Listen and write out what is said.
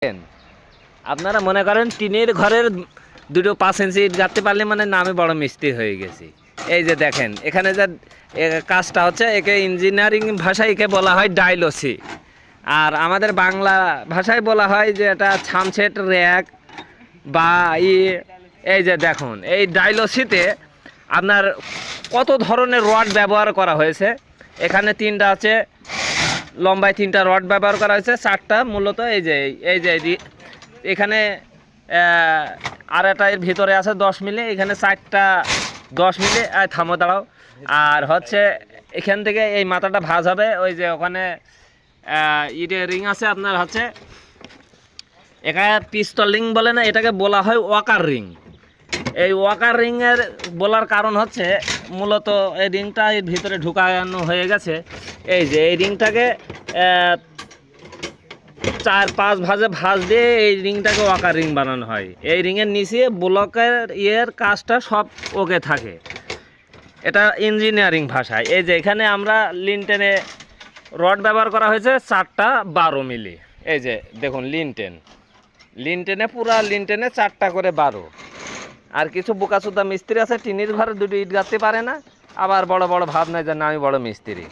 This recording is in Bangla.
আপনারা মনে করেন টিনের ঘরের দুটো 5 ইঞ্চি ইট গাঁথতে পারলে মানে নামে বড় মিস্ত্রি হয়ে গেছি। এই যে দেখেন এখানে যে কাজটা হচ্ছে একে ইঞ্জিনিয়ারিং ভাষায় একে বলা হয় ডাইলসি, আর আমাদের বাংলা ভাষায় বলা হয় যে এটা ছামছেট র্যাক বা এই যে দেখুন এই ডাইলসিতে আপনার কত ধরনের রড ব্যবহার করা হয়েছে। এখানে 3টা আছে, লম্বায় 3টা রড ব্যবহার করা হয়েছে, 4টা মূলত এই যে এখানে আর একটা এর ভিতরে আছে 10 মিলি, এখানে 4টা 10 মিলি। থামো দাঁড়াও। আর হচ্ছে এখান থেকে এই মাথাটা ভাঁজ হবে, ওই যে ওখানে ইটের রিং আছে আপনার হচ্ছে এখানে পিস্তল রিং বলে না, এটাকে বলা হয় ওয়াকার রিং। এই ওয়াকার রিংয়ের বলার কারণ হচ্ছে মূলত এই রিংটা এর ভিতরে ঢুকানো হয়ে গেছে। এই যে এই রিংটাকে 4-5 ভাঁজে ভাঁজ দিয়ে এই রিংটাকে ওয়াকার রিং বানানো হয়। এই রিংয়ের নিচে ব্লকের কাজটা সব ওকে থাকে, এটা ইঞ্জিনিয়ারিং ভাষায়। এই যে এখানে আমরা লিনটেনে রড ব্যবহার করা হয়েছে 4টা 12 মিলি। এই যে দেখুন লিনটেনে পুরা লিনটেনে 4টা করে 12। আর কিছু বোকাচোদা মিস্ত্রি আছে টিনের ঘরে 2টো ইট গাঁথতে পারে না, আবার বড় বড় ভাব নেয় যে না আমি বড় মিস্ত্রি।